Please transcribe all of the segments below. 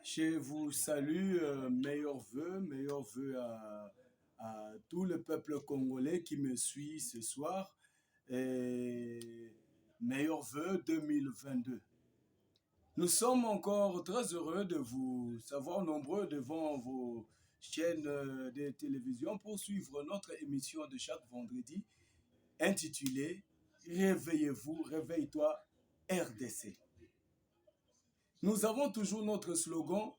Je vous salue, meilleurs vœux à tout le peuple congolais qui me suit ce soir et meilleurs vœux 2022. Nous sommes encore très heureux de vous savoir nombreux devant vos chaînes de télévision pour suivre notre émission de chaque vendredi intitulée Réveillez-vous, réveille-toi RDC. Nous avons toujours notre slogan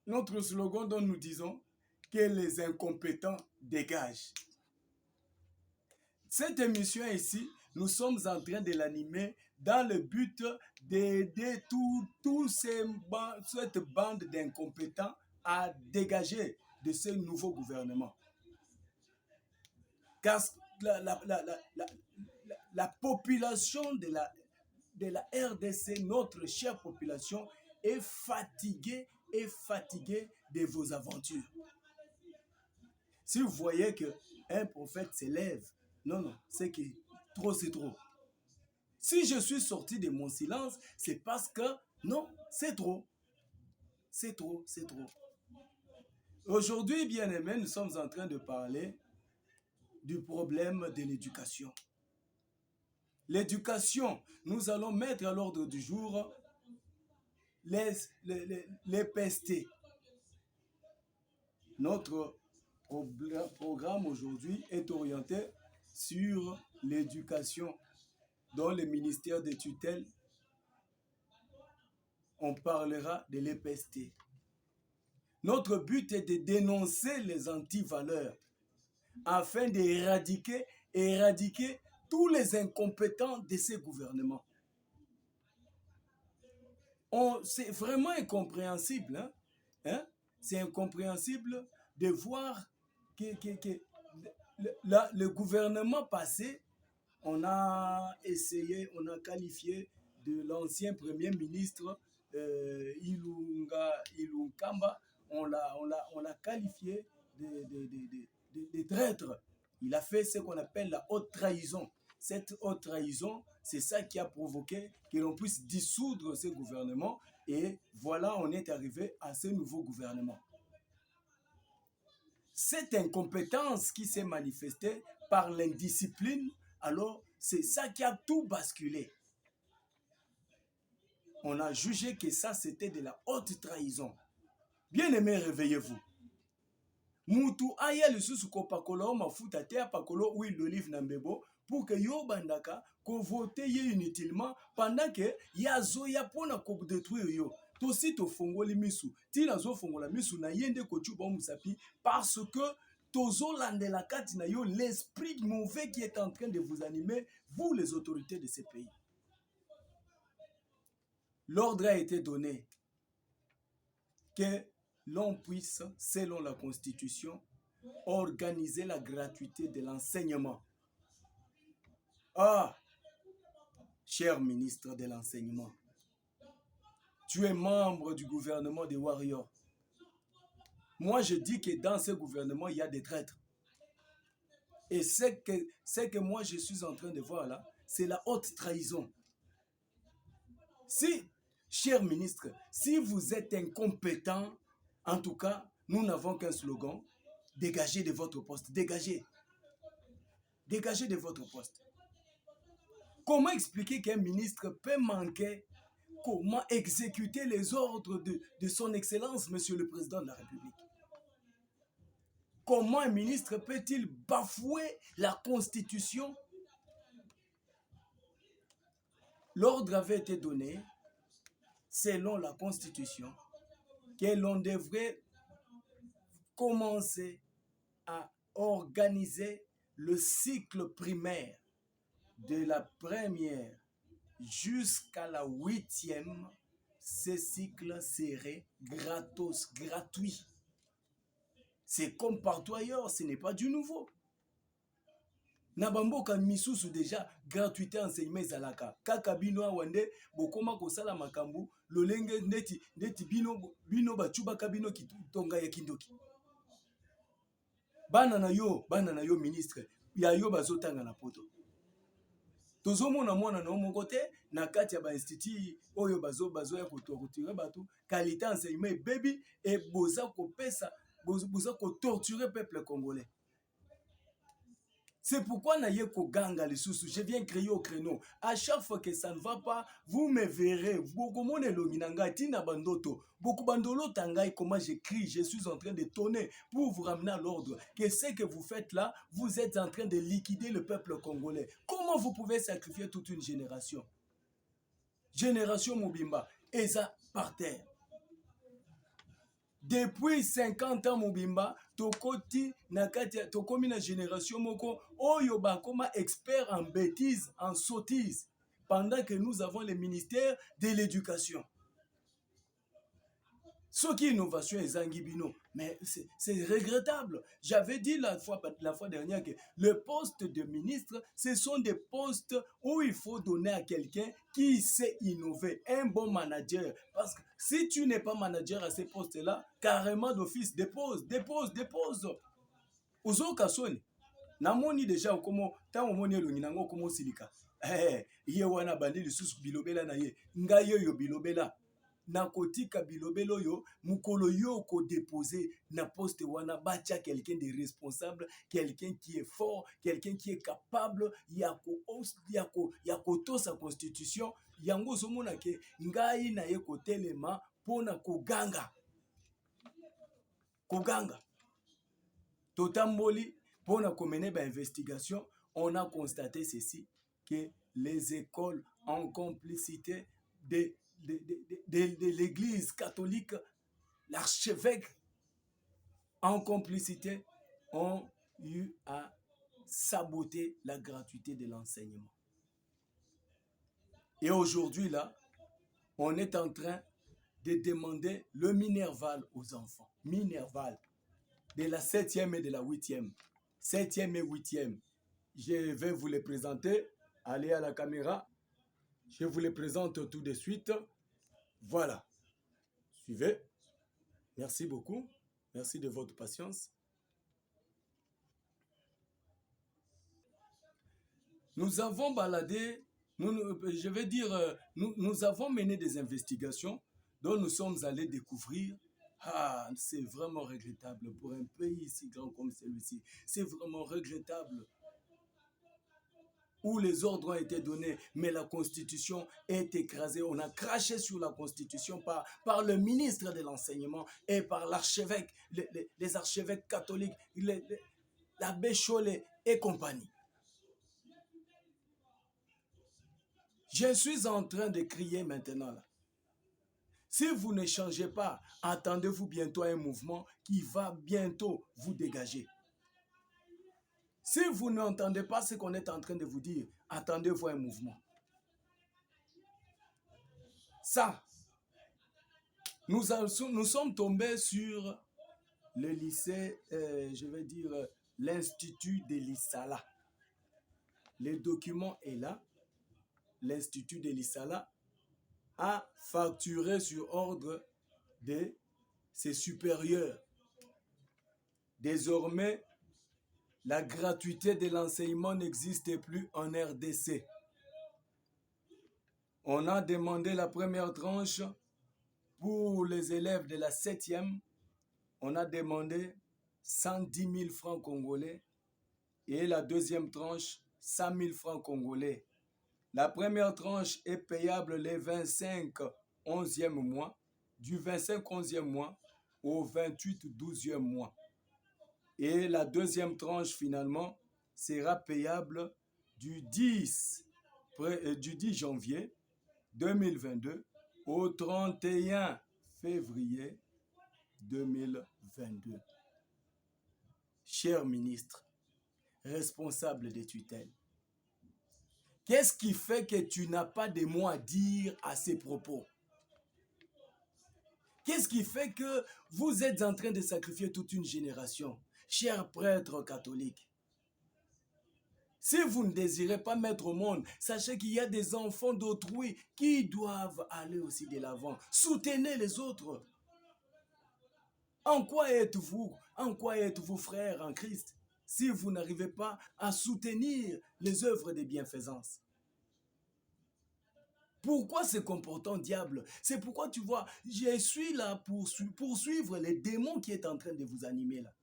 dont nous disons que les incompétents dégagent. Cette émission ici, nous sommes en train de l'animer dans le but d'aider cette bande d'incompétents à dégager de ce nouveau gouvernement. Car la population de la RDC, notre chère population, est fatiguée de vos aventures. Si vous voyez qu'un prophète s'élève, non, c'est que trop c'est trop. Si je suis sorti de mon silence, c'est parce que non, c'est trop. C'est trop. Aujourd'hui, bien aimés, nous sommes en train de parler du problème de l'éducation. L'éducation, nous allons mettre à l'ordre du jour les PST. Notre programme aujourd'hui est orienté sur l'éducation. Dans le ministère des tutelles, on parlera de l'EPST. Notre but est de dénoncer les antivaleurs afin d'éradiquer tous les incompétents de ces gouvernements. C'est vraiment incompréhensible. C'est incompréhensible de voir que le gouvernement passé, on a qualifié de l'ancien premier ministre Ilunkamba, on l'a qualifié de traître. Il a fait ce qu'on appelle la haute trahison. Cette haute trahison, c'est ça qui a provoqué que l'on puisse dissoudre ce gouvernement. Et voilà, on est arrivé à ce nouveau gouvernement. Cette incompétence qui s'est manifestée par l'indiscipline, alors c'est ça qui a tout basculé. On a jugé que ça, c'était de la haute trahison. Bien aimé, réveillez-vous. Mutu aya lisusu ko pakolo mafuta te pakolo huile d'olive na mbebo pour que yo bandaka ko vote ye inutilement pendant que yazo ya pona ko détruire yo. Tosi to fongoli misu ti nazo fongola misu na yende ko chuba musapi parce que tozo landela kati na yo l'esprit mauvais qui est en train de vous animer, vous les autorités de ce pays. L'ordre a été donné que l'on puisse, selon la Constitution, organiser la gratuité de l'enseignement. Ah, cher ministre de l'Enseignement, tu es membre du gouvernement des Warriors. Moi, je dis que dans ce gouvernement, il y a des traîtres. Et ce que moi, je suis en train de voir là, c'est la haute trahison. Si, cher ministre, si vous êtes incompétent, en tout cas, nous n'avons qu'un slogan, dégagez de votre poste, dégagez. Dégagez de votre poste. Comment expliquer qu'un ministre peut manquer, comment exécuter les ordres de son Excellence, Monsieur le Président de la République? Comment un ministre peut-il bafouer la Constitution? L'ordre avait été donné, selon la Constitution, que l'on devrait commencer à organiser le cycle primaire de la première jusqu'à la 8e. Ce cycle serait gratuit. C'est comme partout ailleurs, ce n'est pas du nouveau. Nabamboka misusu déjà gratuité enseignement ezalaka kaka bino awande bokoma kosala makambu lolenge ndeti bino bachubaka bino kitonga ya kindoki bana na yo ministre ya yo bazotanga na poto tozomona mwana na moko te na kati ya bainstitut oyo bazoya kotorture bato qualité enseignement ebebi e boza kopesa boza kotorture peuple congolais. C'est pourquoi naye koganga lisusu, je viens crier au créneau. À chaque fois que ça ne va pas, vous me verrez. Beaucoup monde longinanga tina bandoto. Beaucoup bandolo tangai comment j'écris, je suis en train de tonner pour vous ramener à l'ordre. Que ce que vous faites là, vous êtes en train de liquider le peuple congolais. Comment vous pouvez sacrifier toute une génération? Génération Mobimba, et ça par terre. Depuis 50 ans Mobimba, tokoti nakati tokomi na génération moko oyo bakoma expert en bêtises, en sottises, pendant que nous avons le ministère de l'éducation. Ce qui est innovation et Zangibino, mais c'est regrettable. J'avais dit la fois dernière que le poste de ministre, ce sont des postes où il faut donner à quelqu'un qui sait innover, un bon manager. Parce que si tu n'es pas manager à ces postes-là, carrément d'office, dépose. Ozo kasoni. Namoni déjà comme tant omoni longinango comme silika. Ye wana bandi lisusu bilobela na ye. Ngayo yo bilobela. Nakotika bilobelo yo mukolo yo ko déposer na poste wana batia quelqu'un de responsable, quelqu'un qui est fort, quelqu'un qui est capable yako to sa constitution yango zomona ke ngai na ye kotelema pona koganga totamboli pona komene ba investigation. On a constaté ceci, que les écoles en complicité de l'église catholique, l'archevêque en complicité ont eu à saboter la gratuité de l'enseignement. Et aujourd'hui là, on est en train de demander le Minerval aux enfants. Minerval de la 7e et de la 8e. 7e et 8e. Je vais vous les présenter. Allez à la caméra. Je vous les présente tout de suite. Voilà. Suivez. Merci beaucoup. Merci de votre patience. Nous avons baladé, je vais dire, nous avons mené des investigations dont nous sommes allés découvrir. Ah, c'est vraiment regrettable pour un pays si grand comme celui-ci. C'est vraiment regrettable. Où les ordres ont été donnés, mais la Constitution est écrasée. On a craché sur la Constitution par le ministre de l'Enseignement et par l'archevêque, les archevêques catholiques, l'abbé Cholet et compagnie. Je suis en train de crier maintenant là. Si vous ne changez pas, attendez-vous bientôt à un mouvement qui va bientôt vous dégager. Si vous n'entendez pas ce qu'on est en train de vous dire, attendez-vous à un mouvement. Ça, nous sommes tombés sur le lycée, je vais dire, l'Institut de l'Issala. Le document est là. L'Institut de l'Issala a facturé sur ordre de ses supérieurs. Désormais, la gratuité de l'enseignement n'existe plus en RDC. On a demandé la première tranche pour les élèves de la 7e. On a demandé 110 000 francs congolais et la deuxième tranche 100 000 francs congolais. La première tranche est payable les 25 11e mois, du 25 11e mois au 28 12e mois. Et la deuxième tranche, finalement, sera payable du 10 janvier 2022 au 31 février 2022. Cher ministre, responsable des tutelles, qu'est-ce qui fait que tu n'as pas de mots à dire à ces propos? Qu'est-ce qui fait que vous êtes en train de sacrifier toute une génération? Chers prêtres catholiques, si vous ne désirez pas mettre au monde, sachez qu'il y a des enfants d'autrui qui doivent aller aussi de l'avant. Soutenez les autres. En quoi êtes-vous? En quoi êtes-vous frères en Christ si vous n'arrivez pas à soutenir les œuvres de bienfaisance? Pourquoi se comportant diable? C'est pourquoi tu vois, je suis là pour poursuivre les démons qui est en train de vous animer là.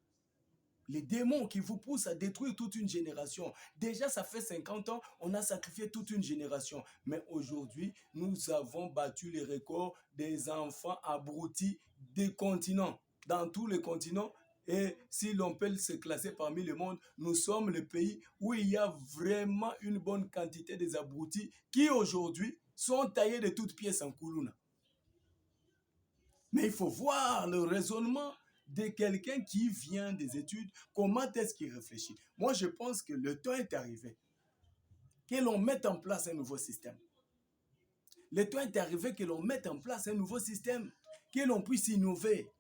Les démons qui vous poussent à détruire toute une génération. Déjà, ça fait 50 ans, on a sacrifié toute une génération. Mais aujourd'hui, nous avons battu les records des enfants abrutis des continents. Dans tous les continents, et si l'on peut se classer parmi le monde, nous sommes le pays où il y a vraiment une bonne quantité des abrutis qui aujourd'hui sont taillés de toutes pièces en Koulouna. Mais il faut voir le raisonnement de quelqu'un qui vient des études, comment est-ce qu'il réfléchit. Moi, je pense que le temps est arrivé que l'on mette en place un nouveau système. Le temps est arrivé que l'on mette en place un nouveau système, que l'on puisse innover,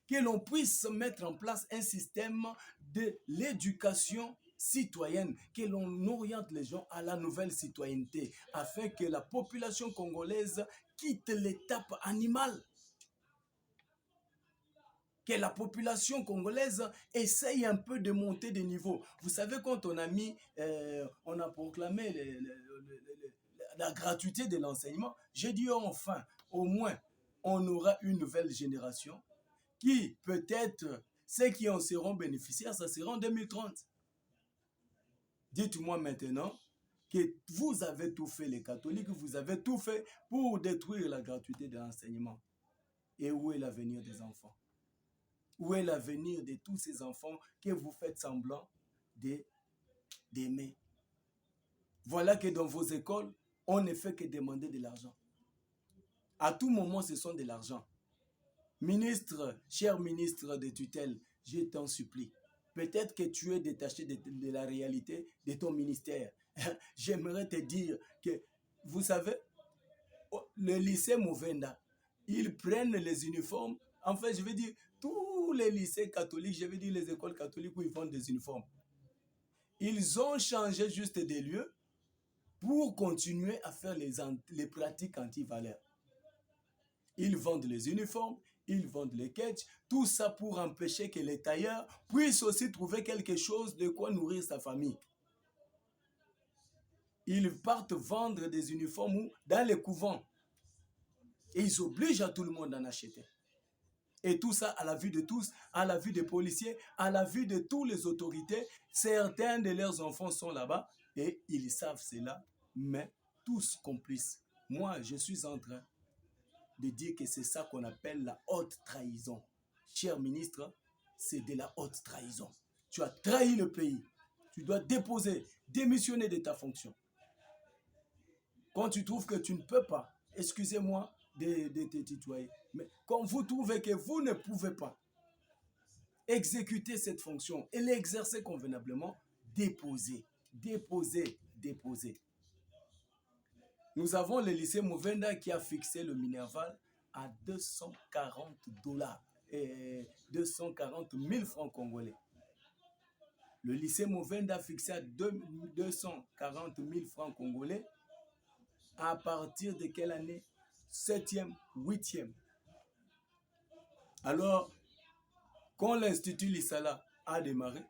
que l'on puisse mettre en place un système de l'éducation citoyenne, que l'on oriente les gens à la nouvelle citoyenneté, afin que la population congolaise quitte l'étape animale. Que la population congolaise essaye un peu de monter de niveau. Vous savez, quand on a on a proclamé la gratuité de l'enseignement, j'ai dit enfin, au moins, on aura une nouvelle génération qui, peut-être, ceux qui en seront bénéficiaires, ça sera en 2030. Dites-moi maintenant que vous avez tout fait, les catholiques, vous avez tout fait pour détruire la gratuité de l'enseignement. Et où est l'avenir des enfants? Où est l'avenir de tous ces enfants que vous faites semblant d'aimer? Voilà que dans vos écoles, on ne fait que demander de l'argent. À tout moment, ce sont de l'argent. Ministre, cher ministre de tutelle, je t'en supplie. Peut-être que tu es détaché de la réalité de ton ministère. J'aimerais te dire que, vous savez, le lycée Mouvenda, ils prennent les uniformes. En fait, je veux dire, tous les lycées catholiques, je veux dire les écoles catholiques où ils vendent des uniformes. Ils ont changé juste des lieux pour continuer à faire les pratiques anti-valeurs. Ils vendent les uniformes, ils vendent les ketchs, tout ça pour empêcher que les tailleurs puissent aussi trouver quelque chose de quoi nourrir sa famille. Ils partent vendre des uniformes dans les couvents. Et ils obligent à tout le monde d'en acheter. Et tout ça à la vue de tous, à la vue des policiers, à la vue de toutes les autorités. Certains de leurs enfants sont là-bas et ils savent cela, mais tous complices. Moi, je suis en train de dire que c'est ça qu'on appelle la haute trahison. Cher ministre, c'est de la haute trahison. Tu as trahi le pays. Tu dois démissionner de ta fonction. Quand tu trouves que tu ne peux pas, excusez-moi de te tutoyer, mais quand vous trouvez que vous ne pouvez pas exécuter cette fonction et l'exercer convenablement, déposez. Nous avons le lycée Mouvenda qui a fixé le Minerval à $240 et 240 000 francs congolais. Le lycée Mouvenda a fixé à 240 000 francs congolais à partir de quelle année? 7e, 8e. Alors, quand l'Institut Lissala a démarré,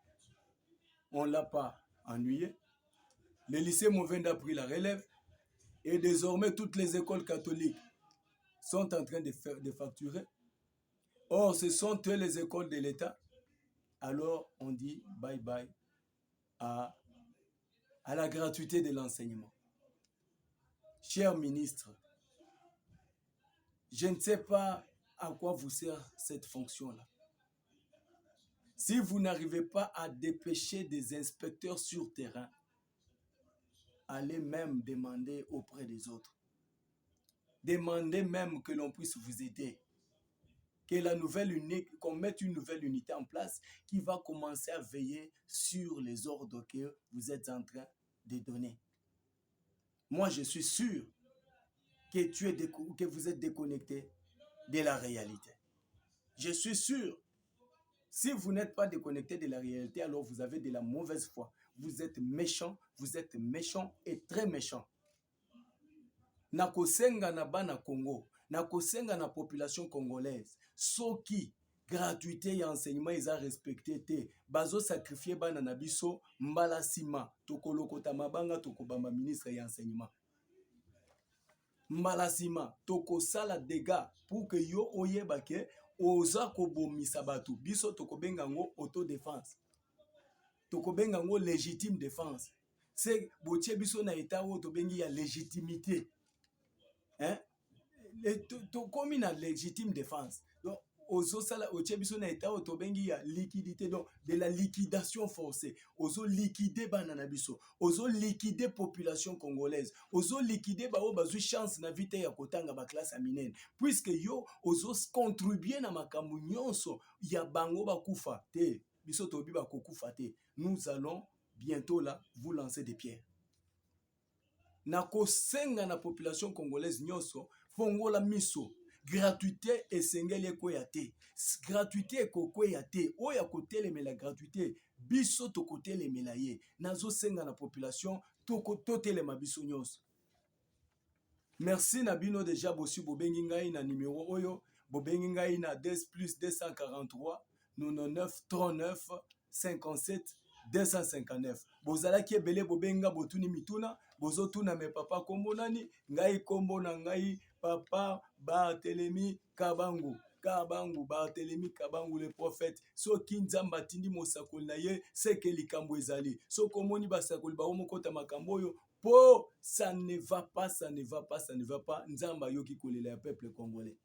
on ne l'a pas ennuyé. Le lycée Mouvenda a pris la relève et désormais toutes les écoles catholiques sont en train de facturer. Or, ce sont eux les écoles de l'État. Alors, on dit bye bye à la gratuité de l'enseignement. Cher ministre, je ne sais pas à quoi vous sert cette fonction-là. Si vous n'arrivez pas à dépêcher des inspecteurs sur terrain, allez même demander auprès des autres. Demandez même que l'on puisse vous aider. Qu'on mette une nouvelle unité en place qui va commencer à veiller sur les ordres que vous êtes en train de donner. Moi, je suis sûr que vous êtes déconnecté de la réalité. Je suis sûr. Si vous n'êtes pas déconnecté de la réalité, alors vous avez de la mauvaise foi. Vous êtes méchant et très méchant. Nakosenga na bana Congo, nakosenga na population congolaise. Soki gratuité ya enseignement isa respecté te, bazo sacrifier bana na biso mbala sima, tokolokota mabanga tokobamba ministre ya enseignement. Malasima toko sala dégâts pour que yo oyeba ke oza kobomisa bato biso tokobenga ngo autodéfense tokobenga ngo légitime défense c'est botie biso na état oyo tobengi ya légitimité hein? Tokomi na légitime défense donc ozosala otie biso na état oyo tobengi ya liquidité donc de la liquidation forcée ozoliquide bana na biso ozoliquide population congolaise ozoliquide bao bazwi chance na vie te ya kotanga baklasse ya minene puisque yo ozocontribue na makambo nyonso ya bango bakufa te biso toyebi bakokufa te nous allons bientôt là vous lancer des pierres na kosenga na population congolaise nyonso fongola miso gratuité esengeli ekweya te gratuité ekokweya te oyo akotelemela gratuité biso tokotelemela ye nazosenga na population totelema biso nyonso merci na bino deja bosi bobengi ngai na numéro oyo bobengi ngai na plus 243 99 39 57 259 bozalaki ebele bobenga botuni mituna bozotuna me papa kombo nani ngai kombo na ngai papa Barthélemy Kabangu Barthélemy Kabangu le prophète soki nzambe atindi mosakoli na ye seke likambo ezali soki omoni basakoli baomokota makambo oyo po ça ne va pas nzambe ayoki kolela ya peuple congolais.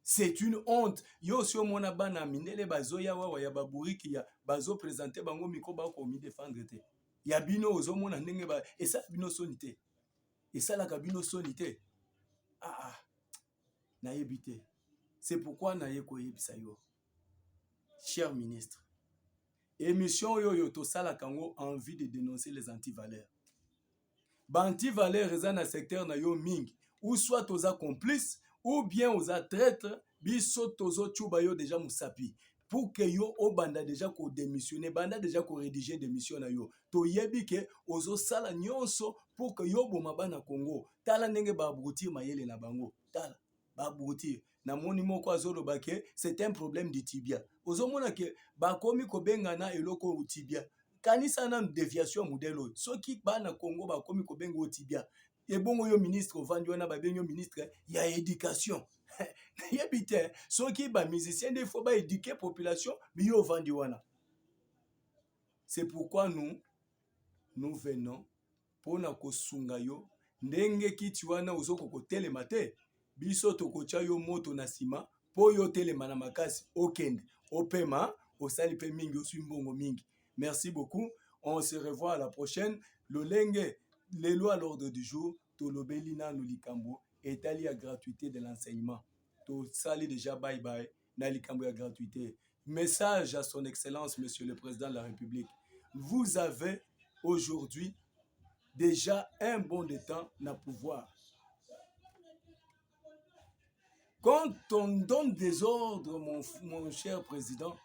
C'est une honte. Yo si omona bana mindele bazoya wawa ya baburiki ya bazo présenter bango miko bako mi défendre te. Ya bino ozomona ndenge ba esa bino sonité. Esa la kabino sonité. Na yebite. C'est pourquoi na ye koyebisa yo. Cher ministre, émission yo to sala kango envie de dénoncer les anti-valeurs. Ba anti-valeurs eza na secteur na yo mingi ou soit oza complice ou bien oza traître biso tozo chuba yo déjà musapi pour que yo obanda déjà ko démissionner banda déjà ko rédiger démission na yo to yebi ke ozo sala nyonso pour que yo boma bana Congo tala ndenge ba abrutir mayele na bango tala ba abrutir na moni moko azoloba ke c'est un problème du tibia ozo mona ke ba komi ko bengana eloko u tibia kanisa na déviation modèle soki bana Congo ba komi ko bengo tibia et bon yo ministre ovandi wana ba benyo ministre ya éducation yebite soki ba musicien des fois ba éduquer population mais yo ovandi wana c'est pourquoi nous venons pour na kosunga yo ndenge kiti wana ozoko kotelema te biso tokotia yo moto na sima po yo telema na makasi okende opema osali pe mingi osui mbongo mingi. Merci beaucoup, on se revoit à la prochaine. Lolenge les lois à l'ordre du jour tolobeli na likambo etali ya gratuité de l'enseignement to sali déjà bye bye na likambo ya gratuité. Message à son excellence monsieur le président de la République, vous avez aujourd'hui déjà un bon de temps na pouvoir. Quand on donne des ordres, mon cher président,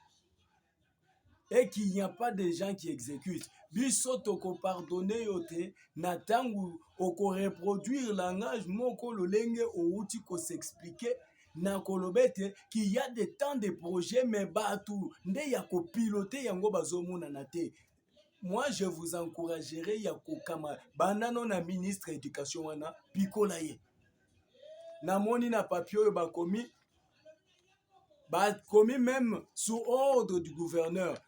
et qu'il n'y a pas de gens qui exécutent, biso toko pardonner yote, natangu oko reproduire langage moko lolenge outi ko s'expliquer, na kolobete qu'il y a des temps de projets mais batu nde ya ko piloter yango bazomona na te. Moi je vous encouragerai ya ko kama banano na ministre éducation wana pikola ye. Na moni na papier oyo bakomi même sous ordre du gouverneur.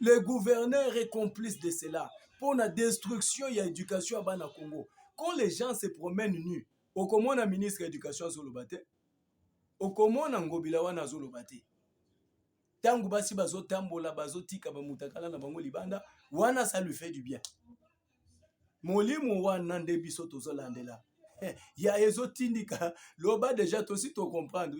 Le gouverneur est complice de cela pour la destruction de l'éducation à Bana Congo. Quand les gens se promènent nus, au comment la ministre de l'éducation Zolobate, au comment Ngobila wana Zolobate. Tangu basi bazo tambola bazo tika ba mutakala na bango libanda, wana ça lui fait du bien. Molimo wana nde biso tozolandela. Ya ezotindika loba déjà tosi to comprendre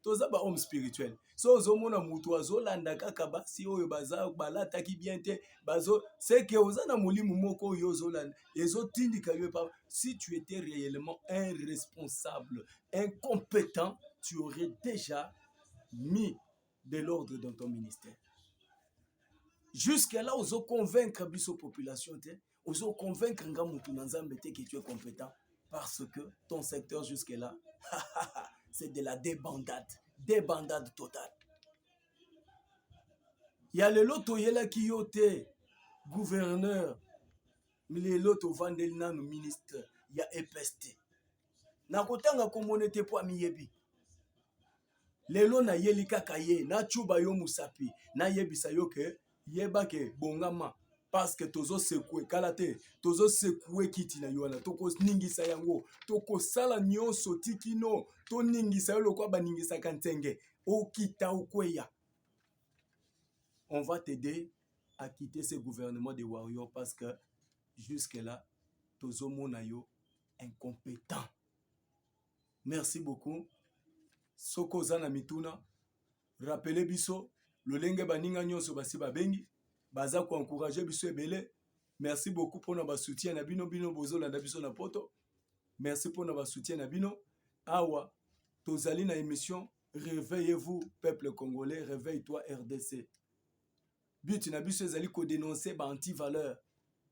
toza ba homme spirituel so ozomona mutu azolanda kaka basi oyo baza balataki bien te bazo c'est que ozana mulimu moko oyo ozolanda ezotindika yo pa si tu étais réellement un responsable incompétent tu aurais déjà mis de l'ordre dans ton ministère. Jusqu'à là ozo convaincre biso population te ozo convaincre nga mutu na nzambe te que tu es compétent. Parce que ton secteur jusque-là, c'est de la débandade totale. Il y a le loto yela qui yote gouverneur, mais le loto vandelina nous ministre, ya EPST. Nakotanga komone te po amiyebi. Lelo na yeli kaka ye, na chuba yo musapi, na yebisa yo ke, yeba ke bongama. Parce que tozo sekwe kalate, tozo sekwe kiti na yoana, toko ningisa yango, toko sala nyonso tikino, to ningisa yo lokwa ba ningisa kantenge, o kita okweya. On va t'aider à quitter ce gouvernement de warriors parce que jusque-là, tozo monayo incompétent. Merci beaucoup. Soko zana mituna, rappelez biso, lolenge baninga nyonso basi babengi, baza ko encourager biso ebele. Merci beaucoup pour notre soutien na bino bino bozo landa biso na poto. Merci pour notre soutien na bino. Awa, tozali na émission Réveillez-vous peuple congolais, réveille-toi RDC. But na biso ezali ko dénoncer ba anti-valeur.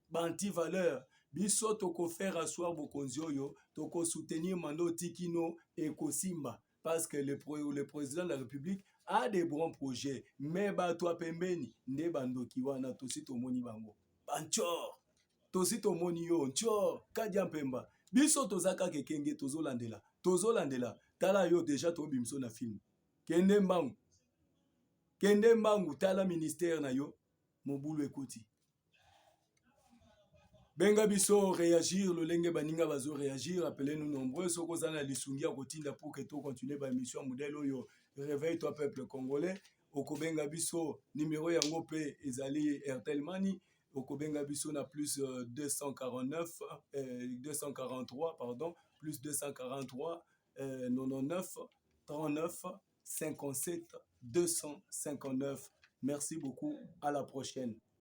Ba anti-valeur. Biso toko faire asseoir bokonzi oyo, toko soutenir mando tikino et kosimba. Parce que le président de la République a des bons projets. Mais toi pembeni, ne bandoki wana tosi tomoni bango. Banchor, tosi tomoni yo, nchor, kadia pemba. Biso tozaka kekenge tozo landela. Tala yo déjà to bimso na film. Kende mbangu, tala ministère na yo, mobulu ekoti. Benga biso réagir, le lenge baninga bazo réagir, appelez-nous nombreux, soko zana lisungia kotinda pour que to continuer ba émission modèle oyo réveille-toi peuple congolais. Okobenga biso numéro yango pe ezali Airtel Money, okobenga biso na plus 243 pardon, plus 243 99 39 57 259. Merci beaucoup, à la prochaine.